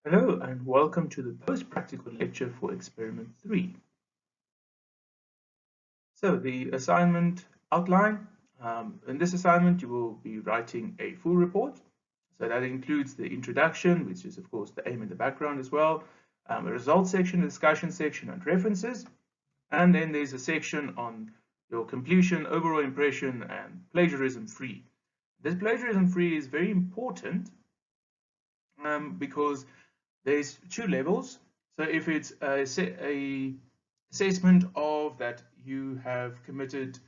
Hello and welcome to the post-practical lecture for experiment 3. So the assignment outline, in this assignment you will be writing a full report. So that includes the introduction, which is of course the aim and the background as well, a results section, a discussion section and references, and then there's a section on your completion, overall impression and plagiarism free. This plagiarism free is very important because there's two levels. So if it's a assessment of that you have committed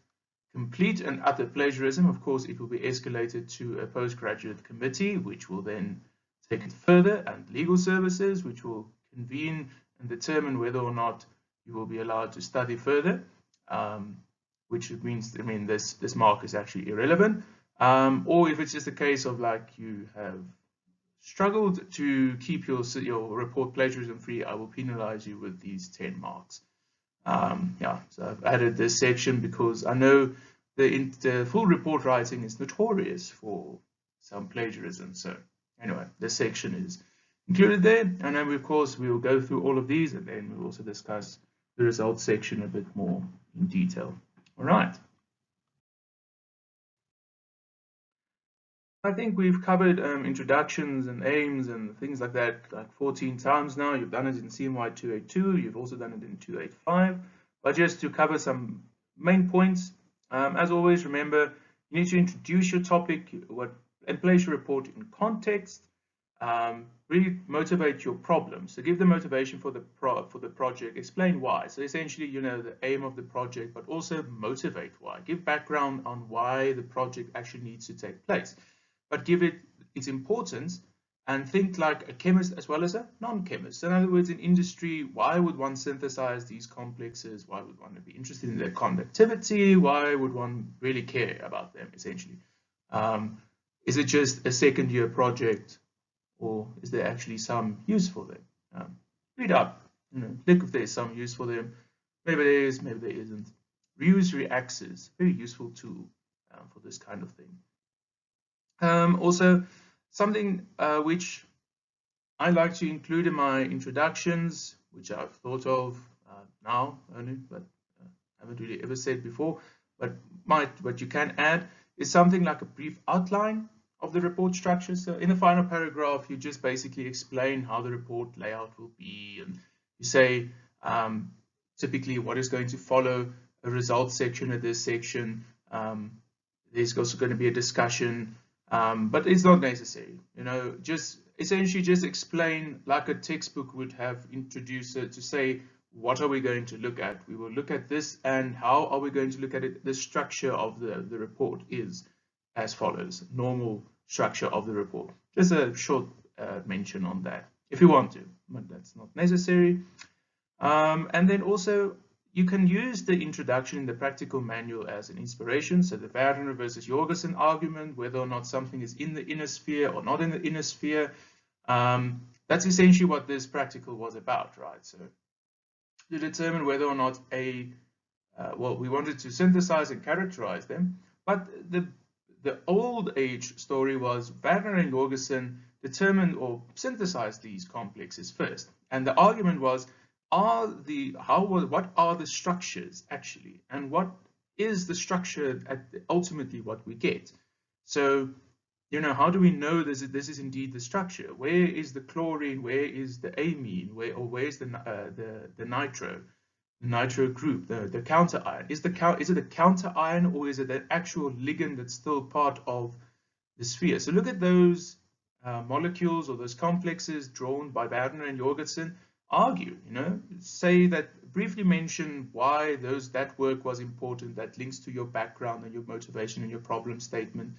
complete and utter plagiarism, of course, it will be escalated to a postgraduate committee, which will then take it further, and legal services, which will convene and determine whether or not you will be allowed to study further, which means, this mark is actually irrelevant. Or if it's just a case of like you have struggled to keep your report plagiarism free, I will penalize you with these 10 marks. Yeah, so I've added this section because I know the full report writing is notorious for some plagiarism. So anyway, this section is included there. And then, of course, we will go through all of these and then we'll also discuss the results section a bit more in detail. All right. I think we've covered introductions and aims and things like that like 14 times now. You've done it in CMY 282. You've also done it in 285. But just to cover some main points, as always, remember, you need to introduce your topic and place your report in context. Really motivate your problem. So give the motivation for the project. Explain why. So essentially, the aim of the project, but also motivate why. Give background on why the project actually needs to take place, but give it its importance and think like a chemist as well as a non-chemist. In other words, in industry, why would one synthesize these complexes? Why would one be interested in their conductivity? Why would one really care about them, essentially? Is it just a second year project, or is there actually some use for them? Read up, look if there's some use for them. Maybe there is, maybe there isn't. Reuse reaxes, very useful tool for this kind of thing. Also, something which I like to include in my introductions, which I've thought of now only, but haven't really ever said before, but what you can add is something like a brief outline of the report structure. So in the final paragraph, you just basically explain how the report layout will be, and you say typically what is going to follow a results section of this section. There's also going to be a discussion. But it's not necessary, just essentially just explain like a textbook would have introduced it to say, what are we going to look at? We will look at this, and how are we going to look at it? The structure of the report is as follows, normal structure of the report. Just a short mention on that if you want to, but that's not necessary. And then also, you can use the introduction in the practical manual as an inspiration. So the Werner versus Jorgensen argument, whether or not something is in the inner sphere or not in the inner sphere, that's essentially what this practical was about, right? So to determine whether or not we wanted to synthesize and characterize them, but the old age story was Werner and Jorgensen determined or synthesized these complexes first, and the argument was, what are the structures actually, and what is the structure ultimately what we get? So, how do we know this is indeed the structure? Where is the chlorine? Where is the amine? Where's the nitro group, the counter ion? Is it a counter ion, or is it an actual ligand that's still part of the sphere? So look at those molecules or those complexes drawn by Werner and Jorgensen. Argue, say that, briefly mention why that work was important, that links to your background and your motivation and your problem statement,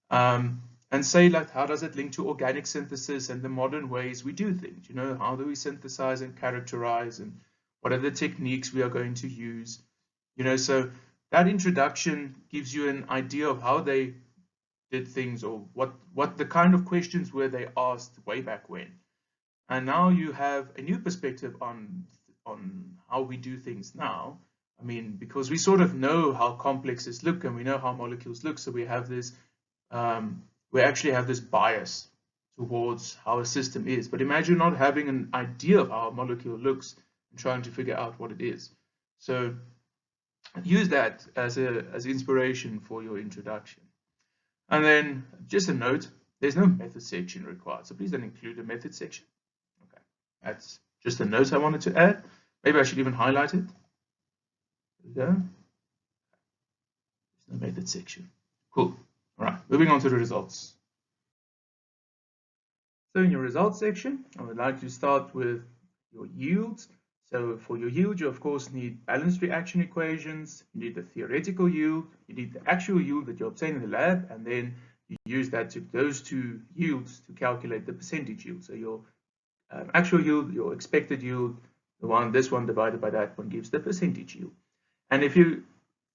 and say like, how does it link to organic synthesis and the modern ways we do things? How do we synthesize and characterize, and what are the techniques we are going to use? So that introduction gives you an idea of how they did things, or what the kind of questions were they asked way back when. And now you have a new perspective on how we do things now. Because we sort of know how complexes look and we know how molecules look, so we have this, we actually have this bias towards how a system is. But imagine not having an idea of how a molecule looks and trying to figure out what it is. So use that as inspiration for your introduction. And then just a note, there's no method section required, so please don't include a method section. Okay, that's just a note I wanted to add. Maybe I should even highlight it. There we go. There's no method section. Cool. All right, moving on to the results. So in your results section, I would like to start with your yields. So for your yield, you of course need balanced reaction equations, you need the theoretical yield, you need the actual yield that you obtain in the lab, and then you use those two yields to calculate the percentage yield. So your actual yield, your expected yield, this one divided by that one gives the percentage yield. And if you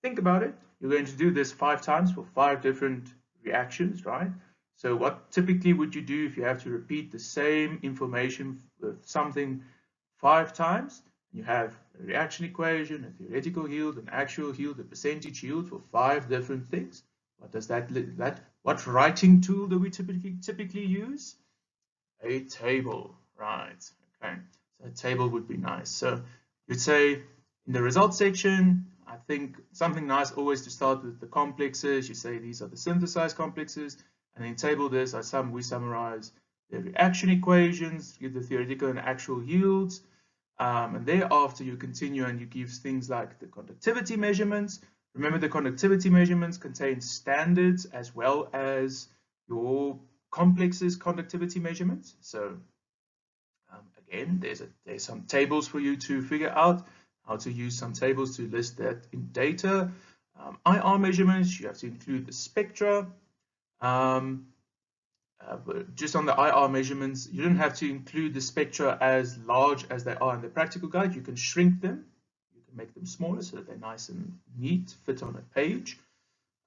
think about it, you're going to do this 5 times for 5 different reactions, right? So what typically would you do if you have to repeat the same information with something 5 times? You have a reaction equation, a theoretical yield, an actual yield, a percentage yield for 5 different things. What does what writing tool do we typically use? A table, right? Okay, so a table would be nice. So you'd say in the results section, I think something nice always to start with the complexes. You say these are the synthesized complexes, and in table this we summarize the reaction equations, give the theoretical and actual yields, and thereafter you continue and you give things like the conductivity measurements. Remember, the conductivity measurements contain standards as well as your complexes conductivity measurements. So again, there's some tables for you to figure out how to use some tables to list that in data. IR measurements, you have to include the spectra. Just on the IR measurements, you don't have to include the spectra as large as they are in the practical guide. You can shrink them, you can make them smaller so that they're nice and neat, fit on a page.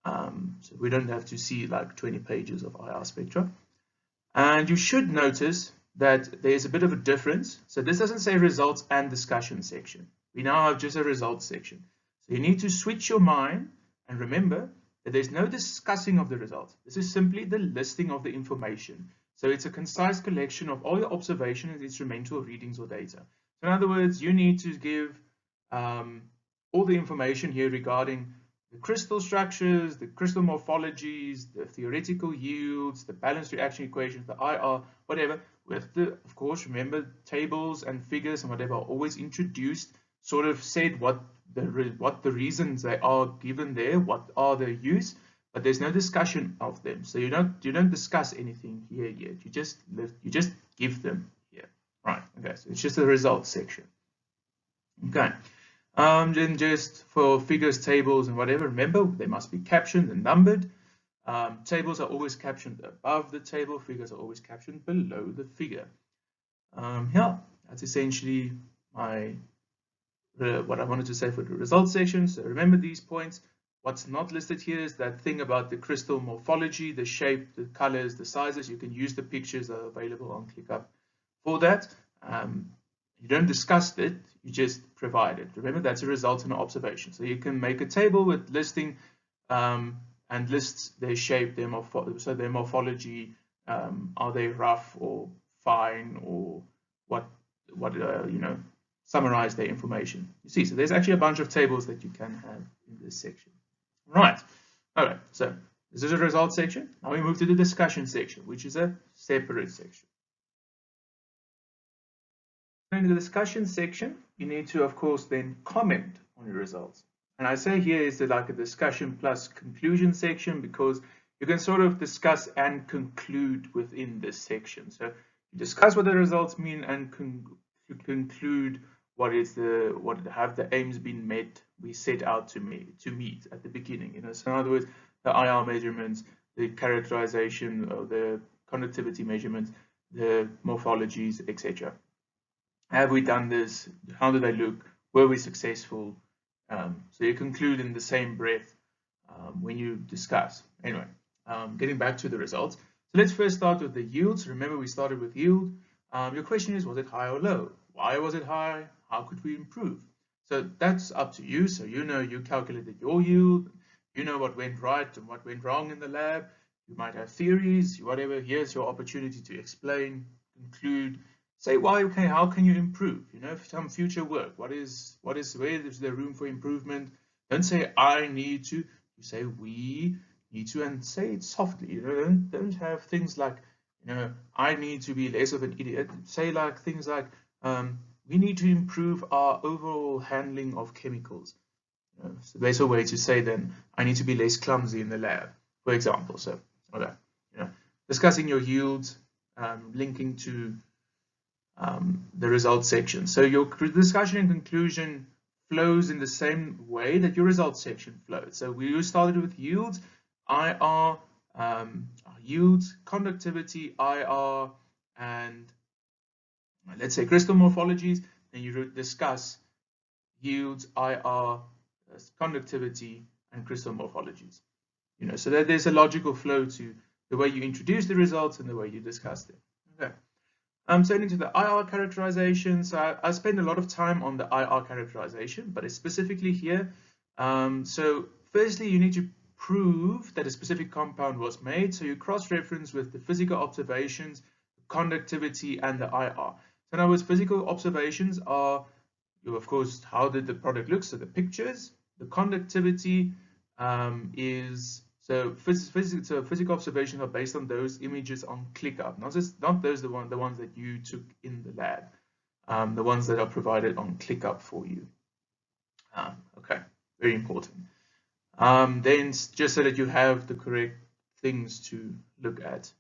So we don't have to see like 20 pages of IR spectra. And you should notice that there's a bit of a difference. So this doesn't say results and discussion section. We now have just a results section. So you need to switch your mind and remember that there's no discussing of the results. This is simply the listing of the information. So it's a concise collection of all your observations, instrumental readings or data. So in other words, you need to give all the information here regarding the crystal structures, the crystal morphologies, the theoretical yields, the balanced reaction equations, the IR, whatever, with of course, remember tables and figures and whatever are always introduced, sort of said what the reasons they are given there, what are their use, but there's no discussion of them. So you don't discuss anything here yet. You just give them here. Right. Okay. So it's just the results section. Okay. Then just for figures, tables, and whatever, remember they must be captioned and numbered. Tables are always captioned above the table. Figures are always captioned below the figure. Yeah, that's essentially what I wanted to say for the results section. So remember these points. What's not listed here is that thing about the crystal morphology, the shape, the colors, the sizes. You can use the pictures that are available on ClickUp for that. You don't discuss it, you just provide it. Remember, that's a result and an observation. So you can make a table with listing and lists their shape, their morphology, are they rough or fine, or what summarize their information. You see, so there's actually a bunch of tables that you can have in this section. Right. All right. So this is a results section. Now we move to the discussion section, which is a separate section. In the discussion section, you need to, of course, then comment on your results. And I say here is like a discussion plus conclusion section because you can sort of discuss and conclude within this section. So you discuss what the results mean and conclude what have the aims been met we set out to meet at the beginning. So in other words, the IR measurements, the characterization of the conductivity measurements, the morphologies, etc. Have we done this? How do they look? Were we successful? So you conclude in the same breath when you discuss. Anyway, getting back to the results. So let's first start with the yields. Remember, we started with yield. Your question is, was it high or low? Why was it high? How could we improve? So that's up to you. So you calculated your yield. You know what went right and what went wrong in the lab. You might have theories, whatever. Here's your opportunity to explain, conclude, say why, okay, how can you improve? You know, some future work. Where is there room for improvement? Don't say I need to. You say we need to, and say it softly. You know, don't have things like, you know, I need to be less of an idiot. Say like things like, we need to improve our overall handling of chemicals. You know, so there's a way to say then, I need to be less clumsy in the lab, for example. So, okay, you know, discussing your yields, linking to the results section. So your discussion and conclusion flows in the same way that your results section flowed. So we started with yields, IR, yields, conductivity, IR, and let's say crystal morphologies. Then you discuss yields, IR, conductivity, and crystal morphologies. You know, so that there's a logical flow to the way you introduce the results and the way you discuss them. Okay. Turning to the IR characterization. So I spend a lot of time on the IR characterization, but it's specifically here. So firstly, you need to prove that a specific compound was made. So you cross-reference with the physical observations, the conductivity, and the IR. So in other words, physical observations are, of course, how did the product look? So the pictures. The conductivity is, so physical observations are based on those images on ClickUp, not those the ones that you took in the lab, the ones that are provided on ClickUp for you. Okay, very important. Then just so that you have the correct things to look at.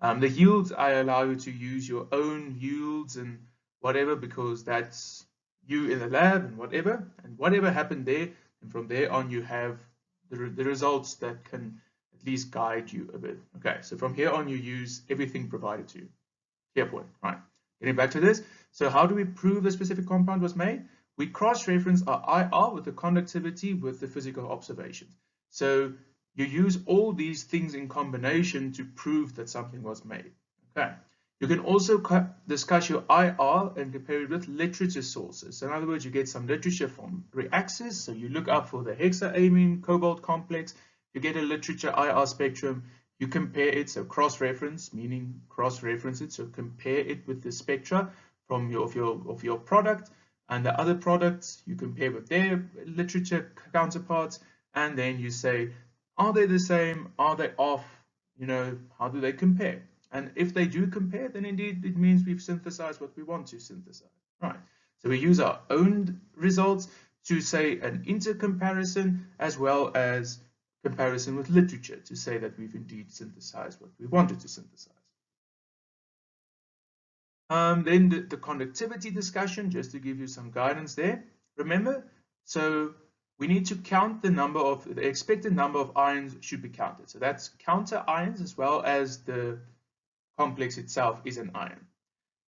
The yields, I allow you to use your own yields and whatever, because that's you in the lab and whatever happened there, and from there on you have the results that can at least guide you a bit. Okay, so from here on you use everything provided to you. Clear point, right? Getting back to this. So how do we prove the specific compound was made? We cross-reference our IR with the conductivity with the physical observations. So you use all these things in combination to prove that something was made. Okay. You can also discuss your IR and compare it with literature sources. So in other words, you get some literature from Reaxis. So you look up for the hexaamine cobalt complex. You get a literature IR spectrum. You compare it, so cross-reference, meaning cross-reference it. So compare it with the spectra from your product and the other products. You compare with their literature counterparts, and then you say, are they the same? Are they off? You know, how do they compare? And if they do compare, then indeed it means we've synthesized what we want to synthesize. Right. So we use our own results to say an intercomparison as well as comparison with literature to say that we've indeed synthesized what we wanted to synthesize. Then the conductivity discussion, just to give you some guidance there. Remember, so we need to count the expected number of ions should be counted. So that's counter ions as well as the complex itself is an ion.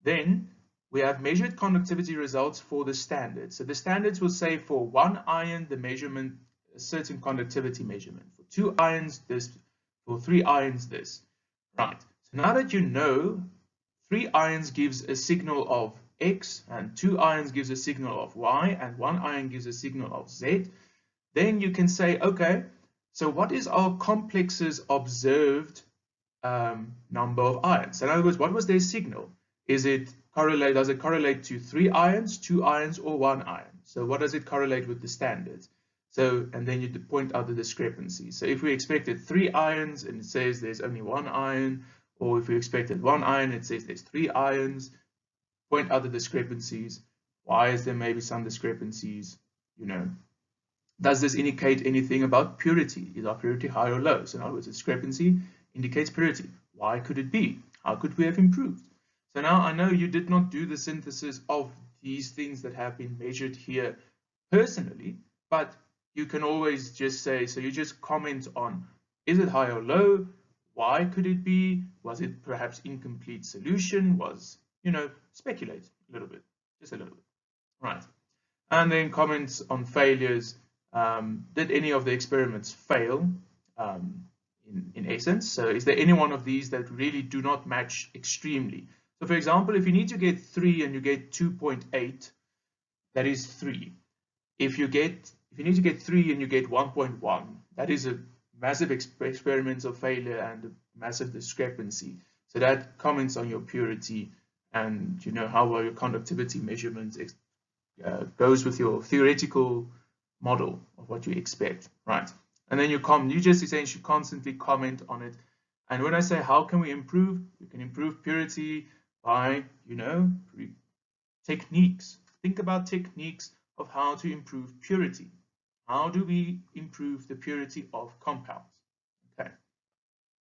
Then we have measured conductivity results for the standards. So the standards will say for 1 ion, the measurement, a certain conductivity measurement. For 2 ions, this. For 3 ions, this. Right. So now that you know 3 ions gives a signal of X, and 2 ions gives a signal of Y, and 1 ion gives a signal of Z, then you can say, okay, so what is our complex's observed number of ions? In other words, what was their signal? Does it correlate to 3 ions, 2 ions, or 1 ion? So what does it correlate with the standards? So, and then you point out the discrepancy. So if we expected 3 ions and it says there's only 1 ion, or if we expected 1 ion, it says there's 3 ions, point out the discrepancies. Why is there maybe some discrepancies? You know, does this indicate anything about purity? Is our purity high or low? So in other words, discrepancy indicates purity. Why could it be? How could we have improved? So now I know you did not do the synthesis of these things that have been measured here personally, but you can always just say, so you just comment on, is it high or low? Why could it be? Was it perhaps incomplete solution? You know, speculate a little bit, just a little bit, right? And then comments on failures. Did any of the experiments fail? In essence, so is there any one of these that really do not match extremely? So for example, if you need to get 3 and you get 2.8, that is 3. If you need to get 3 and you get 1.1, that is a massive experiments of failure and a massive discrepancy. So that comments on your purity and how well your conductivity measurements goes with your theoretical model of what you expect, right? And then you just essentially constantly comment on it. And when I say how can we improve, we can improve purity by techniques. Think about techniques of how to improve purity. How do we improve the purity of compounds? Okay,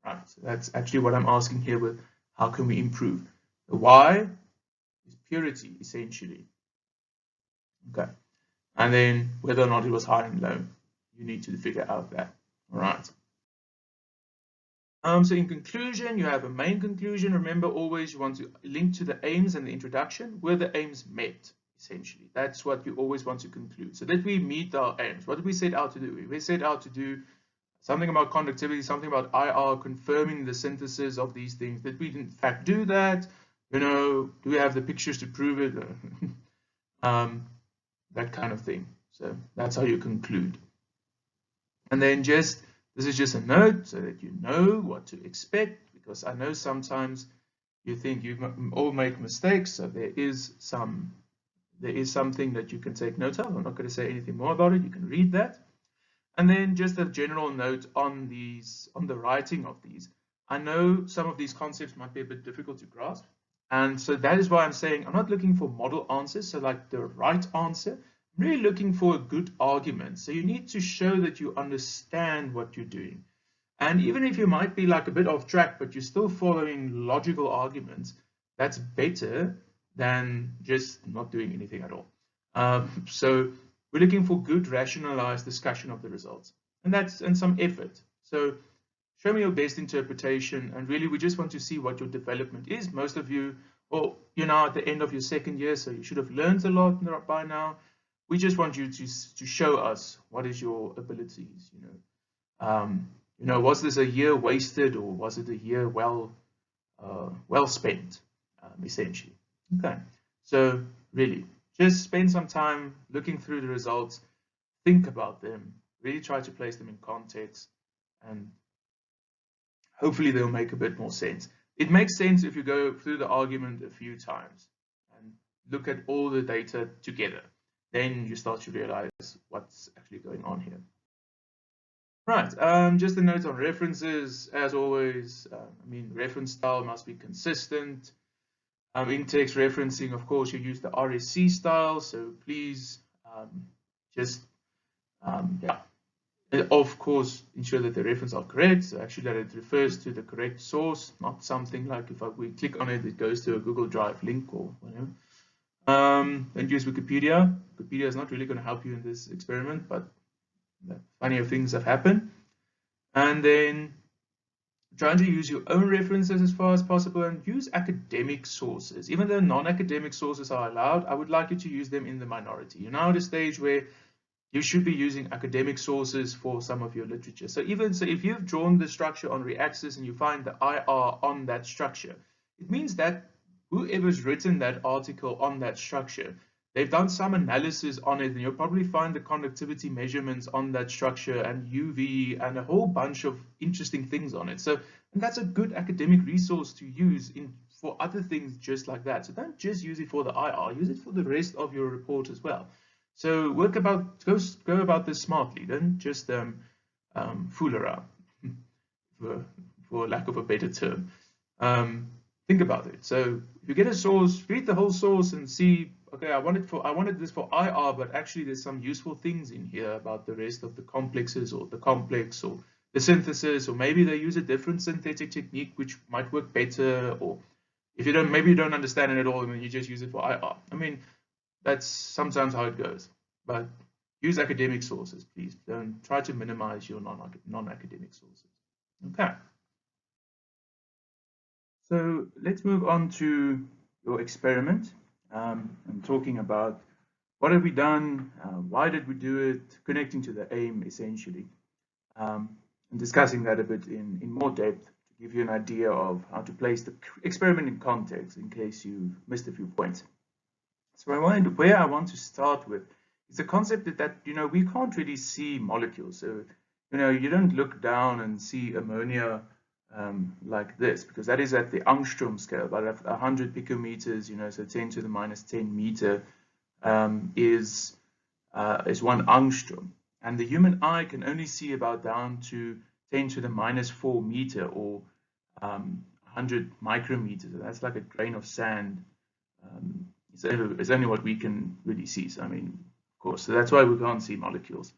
right. So that's actually what I'm asking here with how can we improve. The why is purity, essentially. Okay, and then whether or not it was high and low, you need to figure out that. All right. So in conclusion, you have a main conclusion. Remember, always you want to link to the aims and the introduction. Were the aims met? Essentially, that's what you always want to conclude. So that we meet our aims. What did we set out to do? We set out to do something about conductivity, something about IR, confirming the synthesis of these things. Did we in fact do that? Do we have the pictures to prove it? That kind of thing. So that's how you conclude. And then this is just a note so that you know what to expect, because I know sometimes you think you all make mistakes. So there is something that you can take note of. I'm not going to say anything more about it. You can read that. And then just a general note on the writing of these. I know some of these concepts might be a bit difficult to grasp. And so that is why I'm saying I'm not looking for model answers, so like the right answer. I'm really looking for a good argument. So you need to show that you understand what you're doing. And even if you might be like a bit off track, but you're still following logical arguments, that's better than just not doing anything at all. So we're looking for good rationalized discussion of the results, and some effort. So show me your best interpretation, and really we just want to see what your development is. Most of you, well, you're now at the end of your second year, so you should have learned a lot by now. We just want you to show us what is your abilities. Was this a year wasted, or was it a year well spent, essentially? Okay, so really just spend some time looking through the results, think about them, really try to place them in context, and hopefully they'll make a bit more sense. It makes sense if you go through the argument a few times and look at all the data together. Then you start to realize what's actually going on here. Right, just a note on references. As always, reference style must be consistent. In-text referencing, of course, you use the RSC style, so please of course, ensure that the references are correct. So actually that it refers to the correct source, not something like if we click on it, it goes to a Google Drive link or whatever. Don't use Wikipedia. Wikipedia is not really going to help you in this experiment, but funnier things have happened. And then trying to use your own references as far as possible, and use academic sources. Even though non-academic sources are allowed, I would like you to use them in the minority. You're now at a stage where you should be using academic sources for some of your literature. So if you've drawn the structure on Reaxis and you find the IR on that structure, it means that whoever's written that article on that structure, they've done some analysis on it, and you'll probably find the conductivity measurements on that structure and UV and a whole bunch of interesting things on it. So, and that's a good academic resource to use for other things just like that. So don't just use it for the IR, use it for the rest of your report as well. So go about this smartly. Don't just fool around, for lack of a better term. Think about it. So if you get a source, read the whole source and see, okay, I wanted this for IR, but actually there's some useful things in here about the rest of the complexes or the complex or the synthesis, or maybe they use a different synthetic technique which might work better, or if maybe you don't understand it at all and then you just use it for IR. That's sometimes how it goes, but use academic sources, please. Don't try to minimize your non-academic sources. Okay. So let's move on to your experiment and talking about what have we done, why did we do it, connecting to the aim essentially, and discussing that a bit in more depth to give you an idea of how to place the experiment in context in case you missed a few points. So where I want to start with is the concept that we can't really see molecules. So you don't look down and see ammonia like this, because that is at the angstrom scale, but at 100 picometers, so 10 to the minus 10 meter is 1 angstrom. And the human eye can only see about down to 10 to the minus 4 meter, or 100 micrometers. And that's like a grain of sand. It's only what we can really see. So, I mean, of course, so that's why we can't see molecules.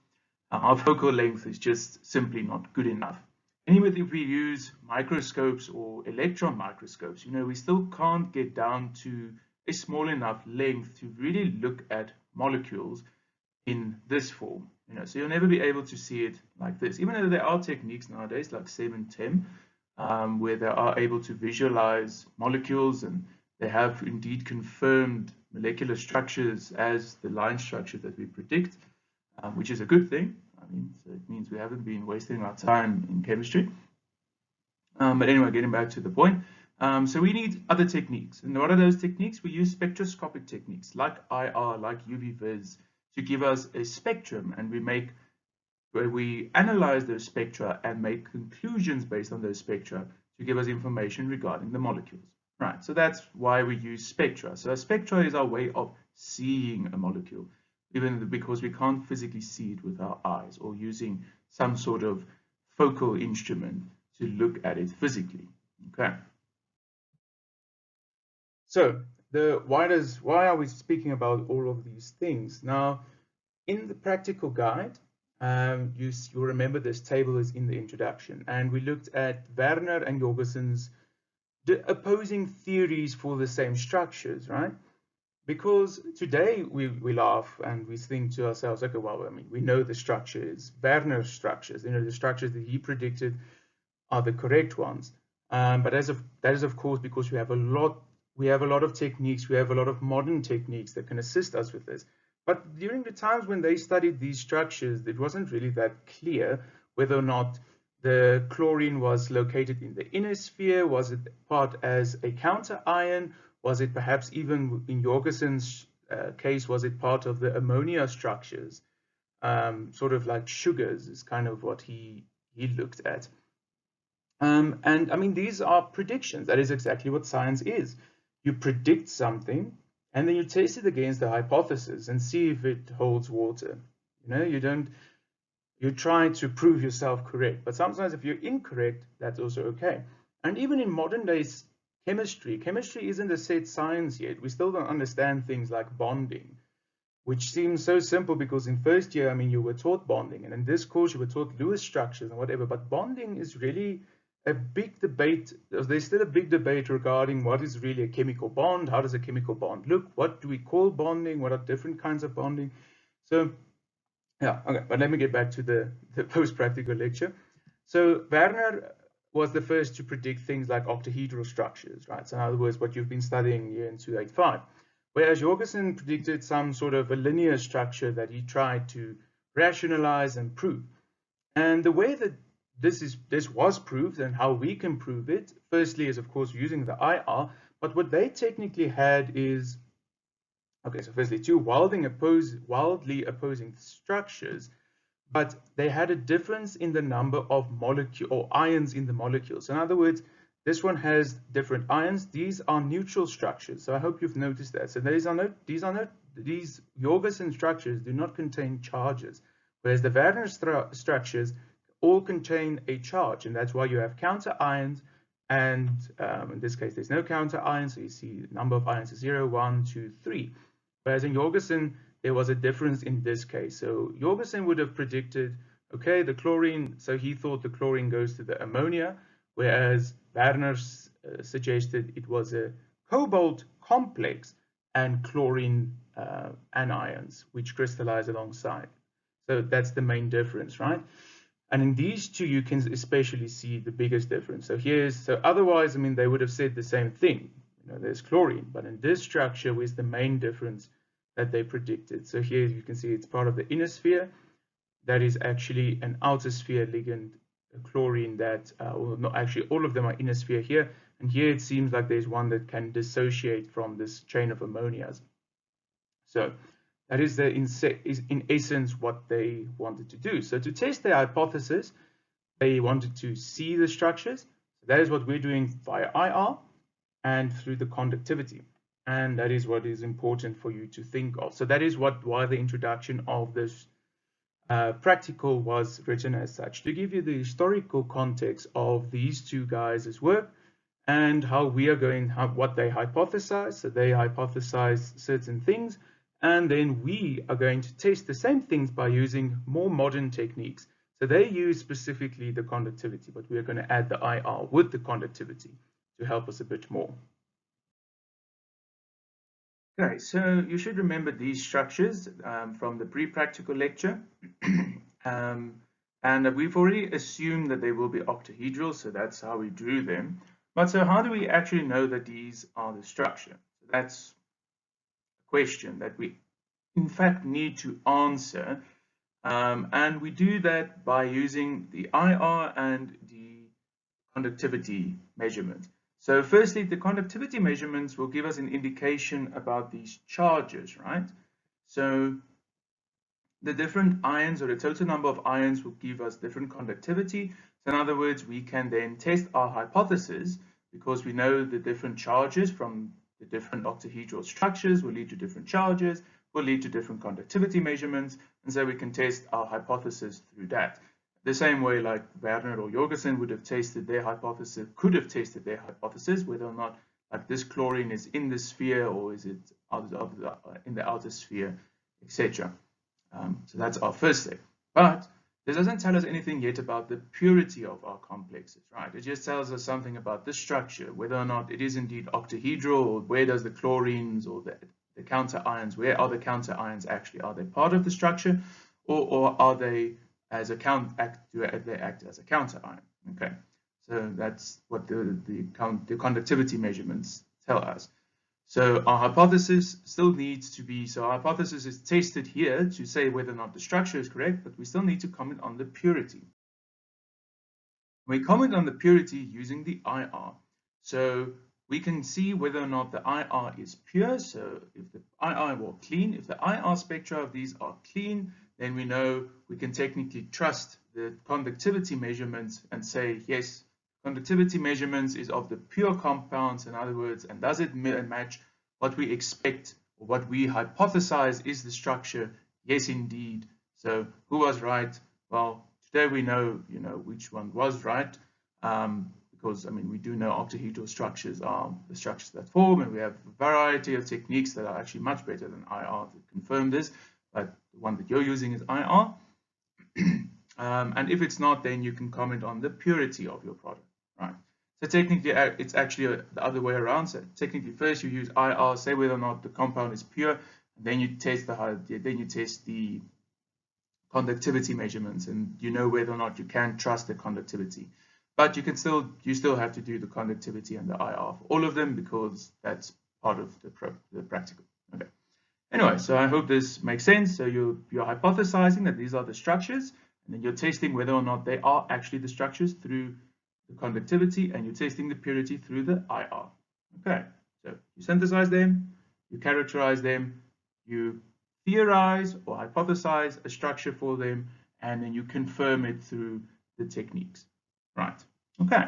Our focal length is just simply not good enough. And even if we use microscopes or electron microscopes, we still can't get down to a small enough length to really look at molecules in this form. So you'll never be able to see it like this, even though there are techniques nowadays like CMY, where they are able to visualize molecules, and they have indeed confirmed molecular structures as the line structure that we predict, which is a good thing. I mean, so it means we haven't been wasting our time in chemistry. But anyway, getting back to the point. So we need other techniques. And what are those techniques? We use spectroscopic techniques like IR, like UV vis, to give us a spectrum, and where we analyze those spectra and make conclusions based on those spectra to give us information regarding the molecules. Right, so that's why we use spectra. So a spectra is our way of seeing a molecule, even because we can't physically see it with our eyes, or using some sort of focal instrument to look at it physically. Okay. So why are we speaking about all of these things? Now, in the practical guide, you'll remember this table is in the introduction, and we looked at Werner and Jorgensen's opposing theories for the same structures, right? Because today we laugh and we think to ourselves, okay, well, I mean, we know the structures, Werner's structures, the structures that he predicted are the correct ones. But that is of course because we have a lot of techniques, we have a lot of modern techniques that can assist us with this. But during the times when they studied these structures, it wasn't really that clear whether or not the chlorine was located in the inner sphere. Was it part as a counter ion? Was it perhaps even in Jorgensen's case, was it part of the ammonia structures? Sort of like sugars is kind of what he looked at. And I mean, these are predictions. That is exactly what science is. You predict something, and then you test it against the hypothesis and see if it holds water. You try to prove yourself correct, but sometimes if you're incorrect, that's also okay. And even in modern days chemistry isn't a set science yet. We still don't understand things like bonding, which seems so simple because in first year, I mean, you were taught bonding, and in this course you were taught Lewis structures and whatever, but bonding is really a big debate. There's still a big debate regarding what is really a chemical bond, how does a chemical bond look, what do we call bonding, what are different kinds of bonding. So yeah, okay, but let me get back to the post-practical lecture. So Werner was the first to predict things like octahedral structures, right? So in other words, what you've been studying here in 285. Whereas Jorgensen predicted some sort of a linear structure that he tried to rationalize and prove. And the way that this was proved and how we can prove it, firstly is of course using the IR, but what they technically had is, okay, so firstly, two wildly opposing structures, but they had a difference in the number of molecule or ions in the molecule. So in other words, this one has different ions. These are neutral structures. So I hope you've noticed that. So these Jorgensen structures do not contain charges, whereas the Werner structures all contain a charge, and that's why you have counter ions. And in this case, there's no counter ions, so you see the number of ions is 0, 1, 2, 3. Whereas in Jorgensen, there was a difference in this case. So Jorgensen would have predicted, okay, the chlorine, so he thought the chlorine goes to the ammonia, whereas Werner suggested it was a cobalt complex and chlorine anions, which crystallize alongside. So that's the main difference, right? And in these two, you can especially see the biggest difference. So otherwise, I mean, they would have said the same thing. There's chlorine, but in this structure was the main difference that they predicted. So here you can see it's part of the inner sphere. That is actually an outer sphere ligand, a chlorine that, well, not actually all of them are inner sphere here. And here it seems like there's one that can dissociate from this chain of ammonias. So That is in essence what they wanted to do. So to test their hypothesis, they wanted to see the structures. So that is what we're doing via IR and through the conductivity. And that is what is important for you to think of. So that is why the introduction of this practical was written as such, to give you the historical context of these two guys' work and how we are going, what they hypothesize. So they hypothesize certain things, and then we are going to test the same things by using more modern techniques. So they use specifically the conductivity, but we are going to add the IR with the conductivity to help us a bit more. Okay, so you should remember these structures from the pre-practical lecture. And we've already assumed that they will be octahedral, so that's how we drew them. But so how do we actually know that these are the structure? So that's a question that we in fact need to answer. And we do that by using the IR and the conductivity measurement. So firstly, the conductivity measurements will give us an indication about these charges, right? So the different ions, or the total number of ions, will give us different conductivity. So in other words, we can then test our hypothesis because we know the different charges from the different octahedral structures will lead to different charges, will lead to different conductivity measurements, and so we can test our hypothesis through that. The same way like Werner or Jorgensen would have tested their hypothesis, could have tested their hypothesis, whether or not like this chlorine is in the sphere or is it in the outer sphere, etc. So that's our first step. But this doesn't tell us anything yet about the purity of our complexes, right? It just tells us something about the structure, whether or not it is indeed octahedral, or where does the chlorines or the counter ions, where are the counter ions actually? Are they part of the structure, or are they as a they act as a counter ion? Okay, so that's what the conductivity measurements tell us. So our hypothesis still needs to be, so our hypothesis is tested here to say whether or not the structure is correct, but we still need to comment on the purity. We comment on the purity using the IR. So we can see whether or not the IR is pure. So if the IR were clean, if the IR spectra of these are clean, then we know we can technically trust the conductivity measurements and say, yes, conductivity measurements is of the pure compounds, in other words, and does it match what we expect or what we hypothesize is the structure? Yes, indeed. So who was right? Well, today we know, which one was right, because I mean we do know octahedral structures are the structures that form, and we have a variety of techniques that are actually much better than IR to confirm this. But the one that you're using is IR. And if it's not, then you can comment on the purity of your product, right? So technically, it's actually the other way around. So technically, first you use IR, say whether or not the compound is pure, and then you test the conductivity measurements, and you know whether or not you can trust the conductivity. But you still have to do the conductivity and the IR for all of them because that's part of the practical. Okay. Anyway, so I hope this makes sense. So you're hypothesizing that these are the structures, and then you're testing whether or not they are actually the structures through the conductivity, and you're testing the purity through the IR. Okay, so you synthesize them, you characterize them, you theorize or hypothesize a structure for them, and then you confirm it through the techniques. Right, okay.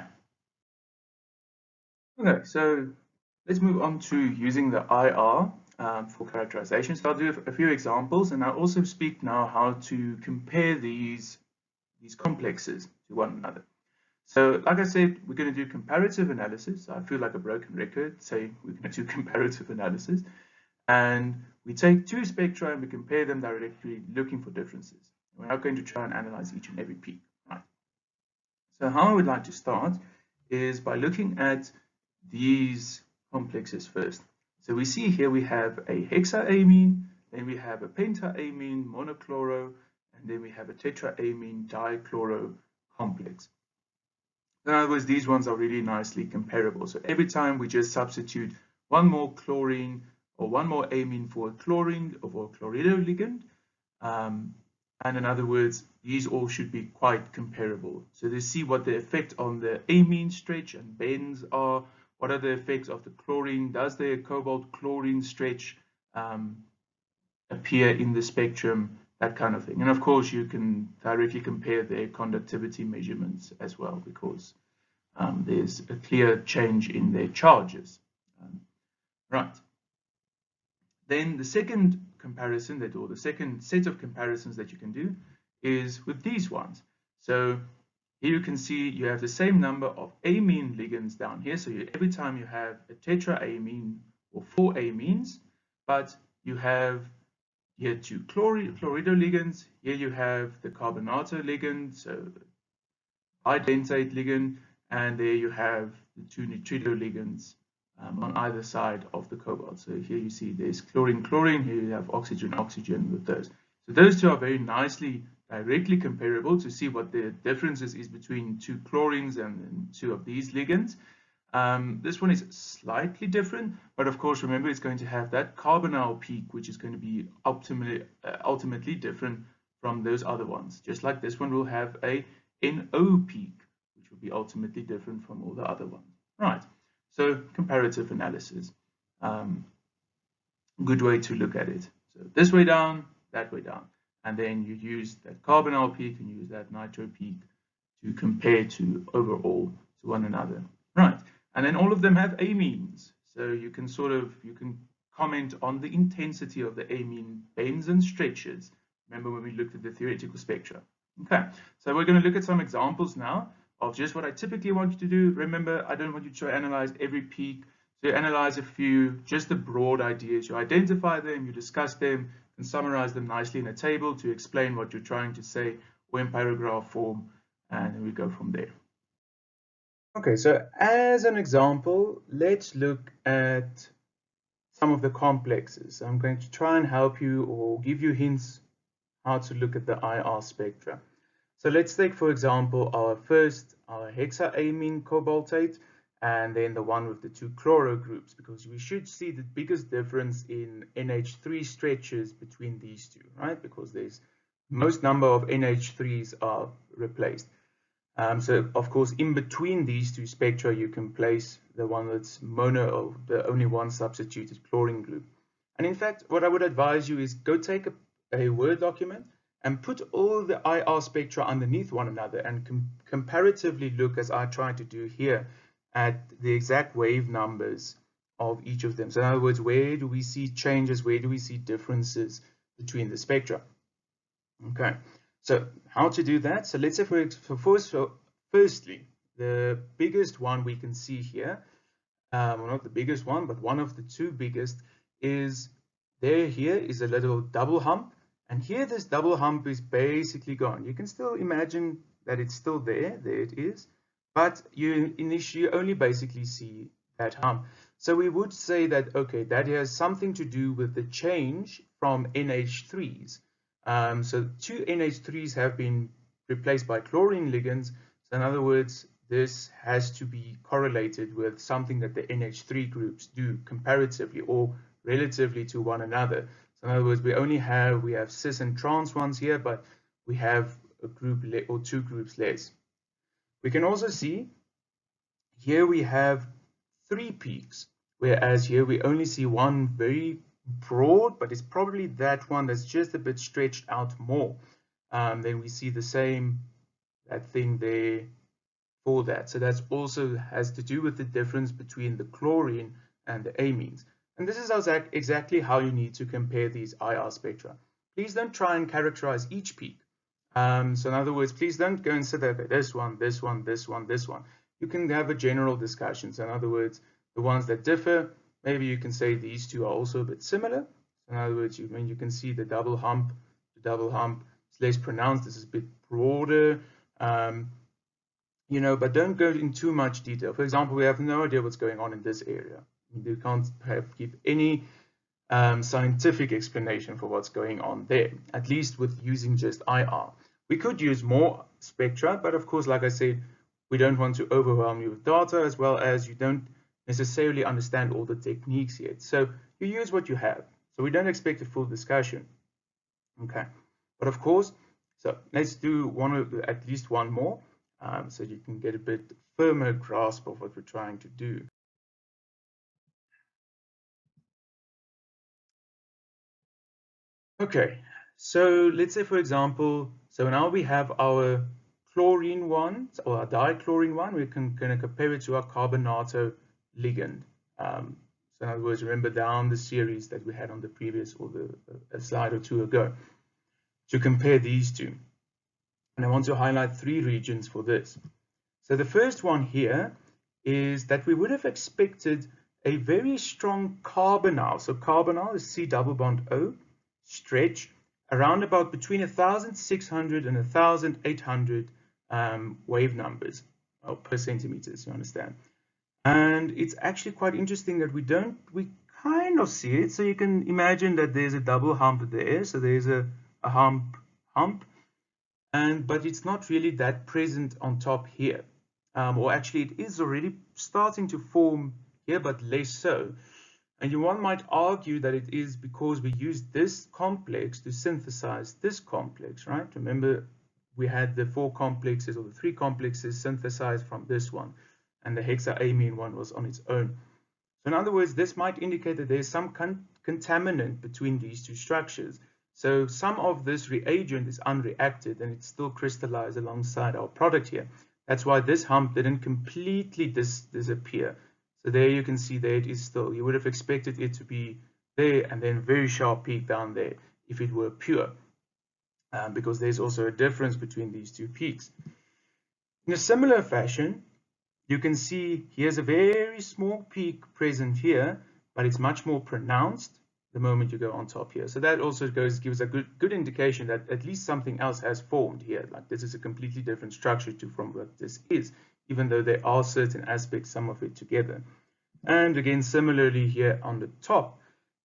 Okay, so let's move on to using the IR for characterization. So I'll do a few examples, and I'll also speak now how to compare these complexes to one another. So like I said, we're going to do comparative analysis. I feel like a broken record saying we're going to do comparative analysis. And we take two spectra and we compare them directly, looking for differences. We're not going to try and analyze each and every peak, right? So how I would like to start is by looking at these complexes first. So we see here we have a hexaamine, then we have a pentaamine monochloro, and then we have a tetraamine dichloro complex. In other words, these ones are really nicely comparable. So every time we just substitute one more chlorine or one more amine for a chlorine or for a chlorido ligand, and in other words, these all should be quite comparable. So they see what the effect on the amine stretch and bends are. What are the effects of the chlorine? Does the cobalt chlorine stretch? appear in the spectrum, that kind of thing. And of course, you can directly compare their conductivity measurements as well, because there's a clear change in their charges. Right. Then the second comparison or the second set of comparisons that you can do is with these ones. So here you can see you have the same number of amine ligands down here. So every time you have a tetraamine or 4 amines, but you have here 2 chlorido Here you have the carbonato ligand, so bidentate ligand, and there you have the 2 nitrido ligands on either side of the cobalt. So here you see there's chlorine, here you have oxygen with those. So those two are very nicely directly comparable to see what the differences is between 2 chlorines and 2 of these ligands. This one is slightly different, but of course, remember, it's going to have that carbonyl peak, which is going to be ultimately different from those other ones. Just like this one will have a NO peak, which will be ultimately different from all the other ones. Right, so comparative analysis. Good way to look at it. So this way down, that way down. And then you use that carbonyl peak and use that nitro peak to compare to overall to one another. Right. And then all of them have amines. So you can comment on the intensity of the amine bends and stretches. Remember when we looked at the theoretical spectra. Okay, so we're going to look at some examples now of just what I typically want you to do. Remember, I don't want you to analyze every peak. So you analyze a few, just the broad ideas. You identify them, you discuss them, and summarize them nicely in a table to explain what you're trying to say, or in paragraph form, and then we go from there. Okay, so as an example, let's look at some of the complexes. I'm going to try and help you or give you hints how to look at the IR spectra. So let's take, for example, our hexaamine cobaltate, and then the one with the 2 chloro groups, because we should see the biggest difference in NH3 stretches between these two, right? Because there's most number of NH3s are replaced. So of course, in between these two spectra, you can place the one that's mono, the only one substituted chlorine group. And in fact, what I would advise you is go take a Word document and put all the IR spectra underneath one another and comparatively look, as I tried to do here, at the exact wave numbers of each of them. So in other words, where do we see changes? Where do we see differences between the spectra? Okay, so how to do that? So let's say firstly, the biggest one we can see here, well, not the biggest one, but one of the two biggest is here is a little double hump. And here this double hump is basically gone. You can still imagine that it's still there. There it is. But you initially only basically see that hump. So we would say that, okay, that has something to do with the change from NH3s. So 2 NH3s have been replaced by chlorine ligands. So in other words, this has to be correlated with something that the NH3 groups do comparatively or relatively to one another. So in other words, we have cis and trans ones here, but we have a group or 2 groups less. We can also see here we have 3 peaks, whereas here we only see one very broad, but it's probably that one that's just a bit stretched out more. Then we see the same, that thing there for that. So that's also has to do with the difference between the chlorine and the amines. And this is exactly how you need to compare these IR spectra. Please don't try and characterize each peak. So in other words, please don't go and say that this one, this one, this one, this one. You can have a general discussion. So in other words, the ones that differ, maybe you can say these two are also a bit similar. In other words, you can see the double hump is less pronounced. This is a bit broader. But don't go in too much detail. For example, we have no idea what's going on in this area. You can't give any scientific explanation for what's going on there, at least with using just IR. We could use more spectra, but of course, like I said, we don't want to overwhelm you with data, as well as you don't necessarily understand all the techniques yet. So you use what you have. So we don't expect a full discussion. Okay, but of course, so let's do at least one more. So you can get a bit firmer grasp of what we're trying to do. Okay, so let's say, for example, so now we have our chlorine one, or our dichlorine one. We're going to compare it to our carbonato ligand. So in other words, remember down the series that we had on the previous, or a slide or two ago, to compare these two. And I want to highlight three regions for this. So the first one here is that we would have expected a very strong carbonyl. So carbonyl is C double bond O, stretch around about between 1,600 and 1,800 wave numbers per centimeters, you understand? And it's actually quite interesting that we kind of see it. So you can imagine that there's a double hump there. So there's a hump, but it's not really that present on top here. Or actually it is already starting to form here, but less so. And one might argue that it is because we used this complex to synthesize this complex, right? Remember, we had the 4 complexes, or the 3 complexes synthesized from this one, and the hexaamine one was on its own. So in other words, this might indicate that there's some contaminant between these two structures. So some of this reagent is unreacted and it's still crystallized alongside our product here. That's why this hump didn't completely disappear. So there you can see there it is still. You would have expected it to be there and then very sharp peak down there if it were pure, because there's also a difference between these two peaks. In a similar fashion, you can see here's a very small peak present here, but it's much more pronounced the moment you go on top here. So that also gives a good indication that at least something else has formed here. Like this is a completely different structure from what this is, even though there are certain aspects, some of it together. And again, similarly here on the top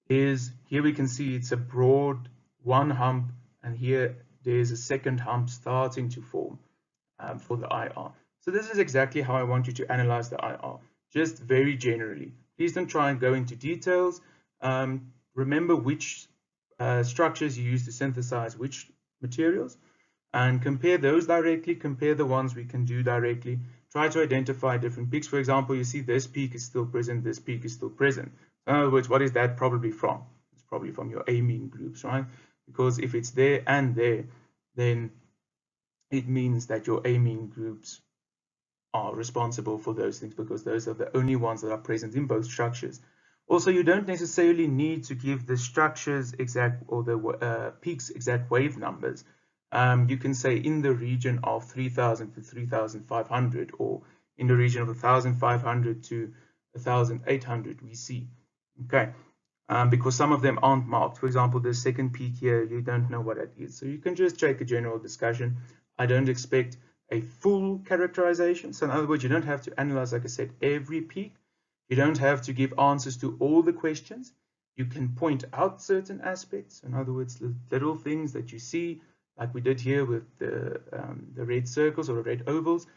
here we can see it's a broad one hump, and here there's a second hump starting to form for the IR. So this is exactly how I want you to analyze the IR, just very generally. Please don't try and go into details. Remember which structures you use to synthesize which materials, and compare those directly, compare the ones we can do directly. Try to identify different peaks. For example, you see this peak is still present, this peak is still present. In other words, what is that probably from? It's probably from your amine groups, right? Because if it's there and there, then it means that your amine groups are responsible for those things, because those are the only ones that are present in both structures. Also, you don't necessarily need to give the structures exact, or the peaks exact wave numbers. You can say in the region of 3,000 to 3,500, or in the region of 1,500 to 1,800 we see. Okay, because some of them aren't marked. For example, the second peak here, you don't know what it is. So you can just take a general discussion. I don't expect a full characterization. So in other words, you don't have to analyze, like I said, every peak. You don't have to give answers to all the questions. You can point out certain aspects. In other words, little things that you see, like we did here with the red circles or the red ovals.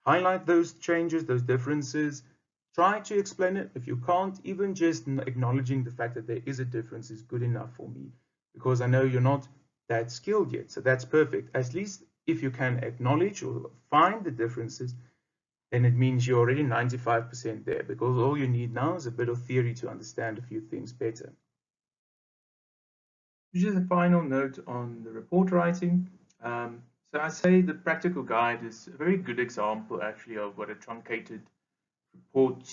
Highlight those changes, those differences. Try to explain it. If you can't, even just acknowledging the fact that there is a difference is good enough for me, because I know you're not that skilled yet. So that's perfect. At least if you can acknowledge or find the differences, then it means you're already 95% there, because all you need now is a bit of theory to understand a few things better. Just a final note on the report writing. So I say the practical guide is a very good example actually of what a truncated report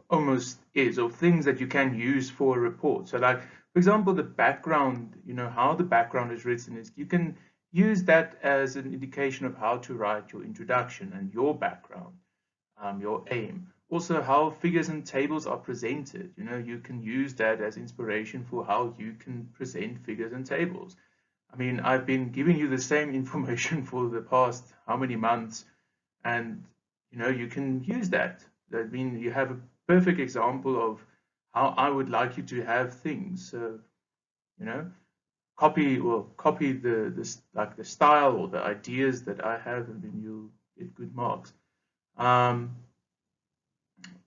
almost is, or things that you can use for a report. So like, for example, the background, how the background is written is, you can use that as an indication of how to write your introduction and your background. Your aim. Also, how figures and tables are presented. You can use that as inspiration for how you can present figures and tables. I mean, I've been giving you the same information for the past how many months, and you can use that. I mean, you have a perfect example of how I would like you to have things. So, copy the style or the ideas that I have, and then you'll get good marks.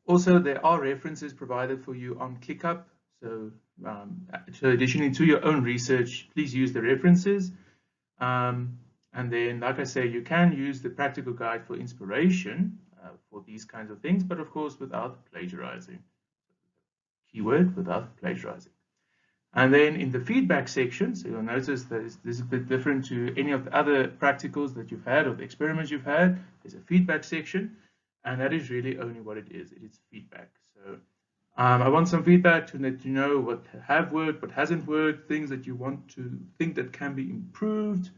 Also, there are references provided for you on ClickUp. So additionally to your own research, please use the references. And then, like I say, you can use the practical guide for inspiration for these kinds of things, but of course without plagiarizing. Keyword, without plagiarizing. And then in the feedback section, so you'll notice that this is a bit different to any of the other practicals that you've had or the experiments you've had. There's a feedback section, and that is really only what it is. It is feedback. So I want some feedback to let you know what have worked, what hasn't worked, things that you want to think that can be improved.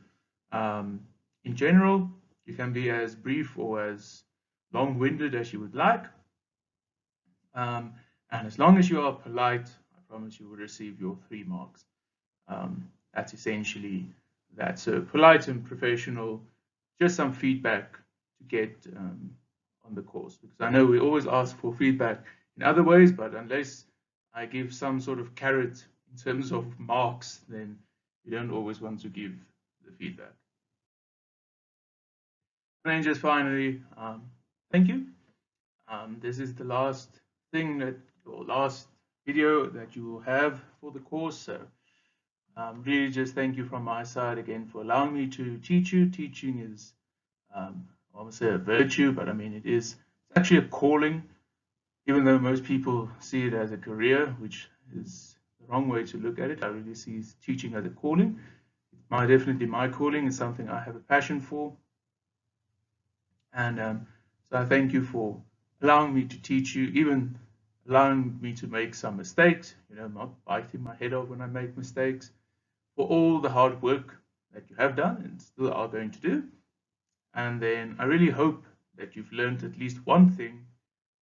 In general, you can be as brief or as long-winded as you would like. And as long as you are polite, I promise you will receive your 3 marks. That's essentially that. So polite and professional, just some feedback to get on the course. Because I know we always ask for feedback in other ways, but unless I give some sort of carrot in terms of marks, then you don't always want to give the feedback. And then just finally, thank you. This is the last thing that, or last video that you will have for the course. So really just thank you from my side again for allowing me to teach you. Teaching is, I won't say a virtue, but I mean, it's actually a calling, even though most people see it as a career, which is the wrong way to look at it. I really see teaching as a calling. Definitely my calling is something I have a passion for. And so I thank you for allowing me to teach you, even allowing me to make some mistakes, not biting my head off when I make mistakes, for all the hard work that you have done and still are going to do. And then I really hope that you've learned at least one thing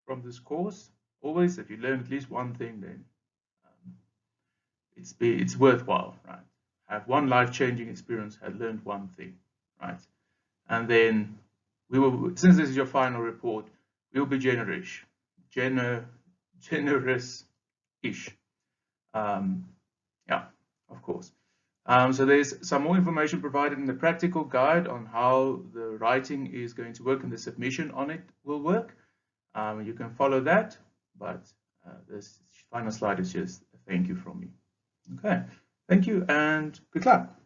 from this course. Always, if you learn at least one thing, then it's worthwhile, right? Have one life-changing experience, have learned one thing, right? And then we will, since this is your final report, we will be generous-ish. Yeah, of course. So there's some more information provided in the practical guide on how the writing is going to work and the submission on it will work. You can follow that, but this final slide is just a thank you from me. Okay, thank you and good luck.